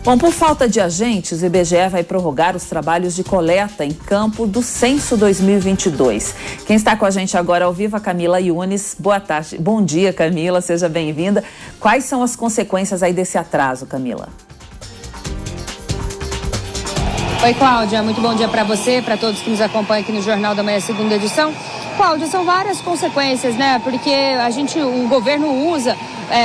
Bom, por falta de agentes, o IBGE vai prorrogar os trabalhos de coleta em campo do Censo 2022. Quem está com a gente agora ao vivo é a Camila Yunes. Boa tarde. Bom dia, Camila. Seja bem-vinda. Quais são as consequências aí desse atraso, Camila? Oi, Cláudia. Muito bom dia para você, para todos que nos acompanham aqui no Jornal da Manhã, segunda edição. Cláudia, são várias consequências, né? Porque o governo usa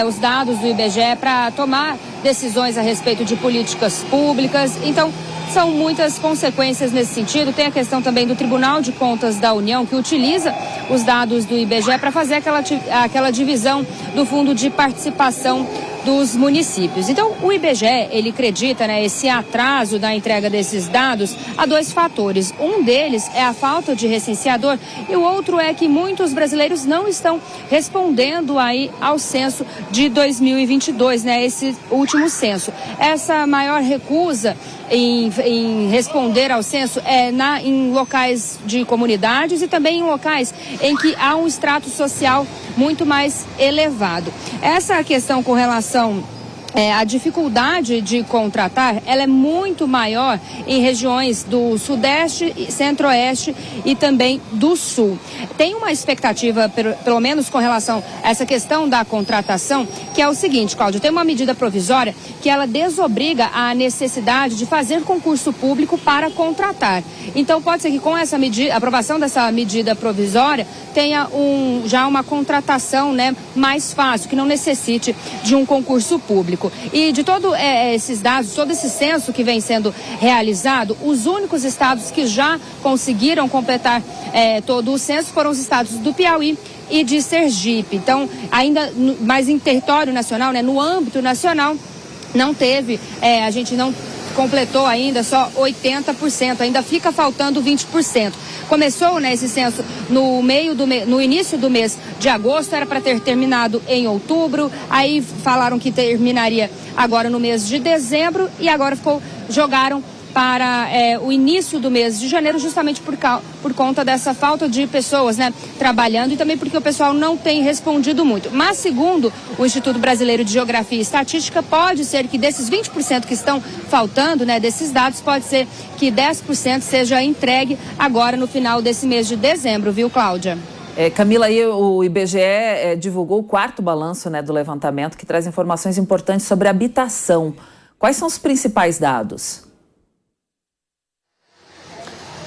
os dados do IBGE para tomar decisões a respeito de políticas públicas. Então, são muitas consequências nesse sentido. Tem a questão também do Tribunal de Contas da União, que utiliza os dados do IBGE para fazer aquela divisão do fundo de participação dos municípios. Então, o IBGE, ele acredita, esse atraso da entrega desses dados a dois fatores. Um deles é a falta de recenseador e o outro é que muitos brasileiros não estão respondendo aí ao censo de 2022, esse último censo. Essa maior recusa em responder ao censo em locais de comunidades e também em locais em que há um extrato social muito mais elevado. Essa questão com relação a dificuldade de contratar, ela é muito maior em regiões do Sudeste, Centro-Oeste e também do Sul. Tem uma expectativa, pelo menos com relação a essa questão da contratação, que é o seguinte, Cláudio, tem uma medida provisória que ela desobriga a necessidade de fazer concurso público para contratar. Então pode ser que com essa medida, a aprovação dessa medida provisória tenha já uma contratação mais fácil, que não necessite de um concurso público. E de todos esses dados, todo esse censo que vem sendo realizado, os únicos estados que já conseguiram completar todo o censo foram os estados do Piauí e de Sergipe. Então, ainda mais em território nacional, no âmbito nacional, não teve, a gente não completou ainda só 80%, ainda fica faltando 20%. Começou esse censo no início do mês de agosto, era para ter terminado em outubro, aí falaram que terminaria agora no mês de dezembro e agora jogaram para o início do mês de janeiro, justamente por conta dessa falta de pessoas trabalhando e também porque o pessoal não tem respondido muito. Mas, segundo o Instituto Brasileiro de Geografia e Estatística, pode ser que desses 20% que estão faltando, desses dados, pode ser que 10% seja entregue agora no final desse mês de dezembro, viu, Cláudia? Camila, aí o IBGE divulgou o quarto balanço do levantamento que traz informações importantes sobre habitação. Quais são os principais dados?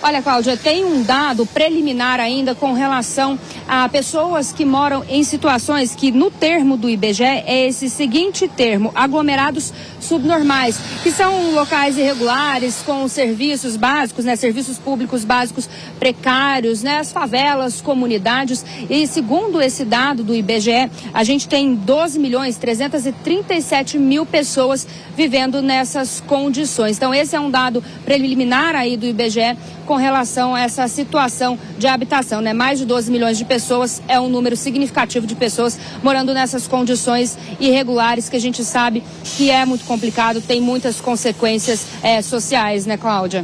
Olha, Cláudia, tem um dado preliminar ainda com relação a pessoas que moram em situações que no termo do IBGE é esse seguinte termo, aglomerados subnormais, que são locais irregulares com serviços básicos, serviços públicos básicos precários, as favelas, comunidades. E segundo esse dado do IBGE, a gente tem 12.337.000 pessoas vivendo nessas condições. Então esse é um dado preliminar aí do IBGE com relação a essa situação de habitação, Mais de 12 milhões de pessoas é um número significativo de pessoas morando nessas condições irregulares que a gente sabe que é muito complicado, tem muitas consequências sociais, Cláudia?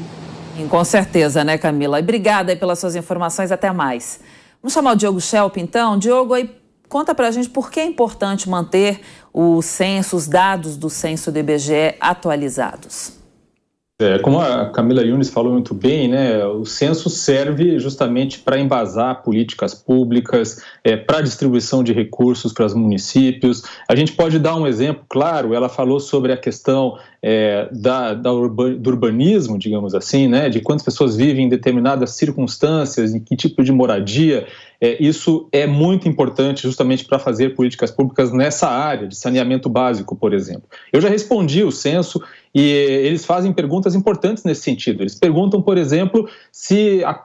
Com certeza, Camila? E obrigada aí pelas suas informações, até mais. Vamos chamar o Diogo Schelp, então. Diogo, aí conta pra gente por que é importante manter o censo, os dados do censo do IBGE atualizados. Como a Camila Yunes falou muito bem, o censo serve justamente para embasar políticas públicas, para a distribuição de recursos para os municípios. A gente pode dar um exemplo, claro, ela falou sobre a questão do urbanismo, digamos assim, de quantas pessoas vivem em determinadas circunstâncias, em que tipo de moradia. Isso é muito importante justamente para fazer políticas públicas nessa área de saneamento básico, por exemplo. Eu já respondi o censo e eles fazem perguntas importantes nesse sentido. Eles perguntam, por exemplo,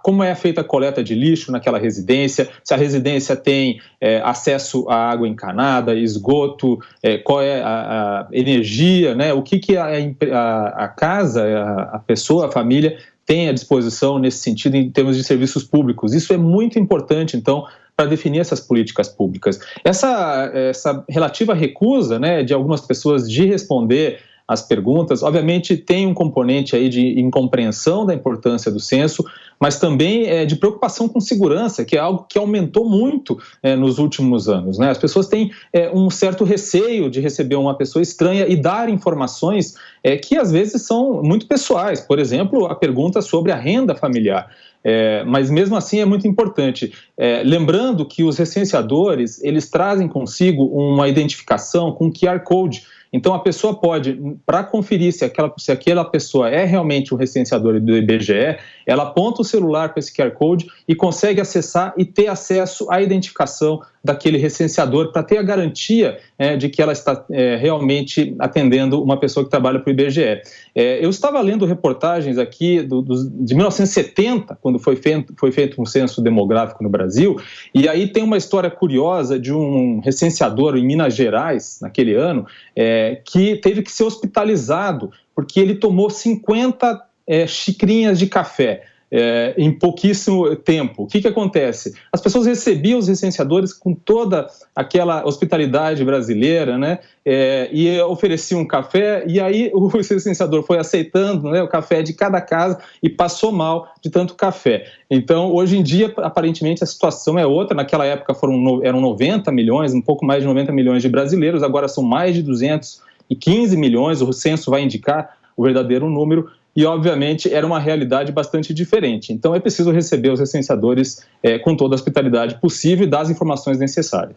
como é feita a coleta de lixo naquela residência, se a residência tem acesso à água encanada, esgoto, qual é a energia, o que a casa, a pessoa, a família tem à disposição nesse sentido em termos de serviços públicos. Isso é muito importante, então, para definir essas políticas públicas. Essa relativa recusa de algumas pessoas de responder as perguntas. Obviamente tem um componente aí de incompreensão da importância do censo, mas também de preocupação com segurança, que é algo que aumentou muito nos últimos anos, né? As pessoas têm um certo receio de receber uma pessoa estranha e dar informações que às vezes são muito pessoais. Por exemplo, a pergunta sobre a renda familiar. Mas mesmo assim é muito importante. Lembrando que os recenseadores, eles trazem consigo uma identificação com QR Code. Então a pessoa pode, para conferir se aquela pessoa é realmente um recenseador do IBGE, ela aponta o celular para esse QR Code e consegue acessar e ter acesso à identificação daquele recenseador para ter a garantia de que ela está realmente atendendo uma pessoa que trabalha para o IBGE. Eu estava lendo reportagens aqui de 1970, quando foi feito um censo demográfico no Brasil, e aí tem uma história curiosa de um recenseador em Minas Gerais, naquele ano, que teve que ser hospitalizado porque ele tomou 50 xicrinhas de café em pouquíssimo tempo. O que acontece? As pessoas recebiam os recenseadores com toda aquela hospitalidade brasileira, né? E ofereciam um café, e aí o recenseador foi aceitando, né, o café de cada casa e passou mal de tanto café. Então, hoje em dia, aparentemente, a situação é outra. Naquela época eram 90 milhões, um pouco mais de 90 milhões de brasileiros, agora são mais de 215 milhões, o censo vai indicar o verdadeiro número, e, obviamente, era uma realidade bastante diferente. Então, é preciso receber os recenseadores com toda a hospitalidade possível e dar as informações necessárias.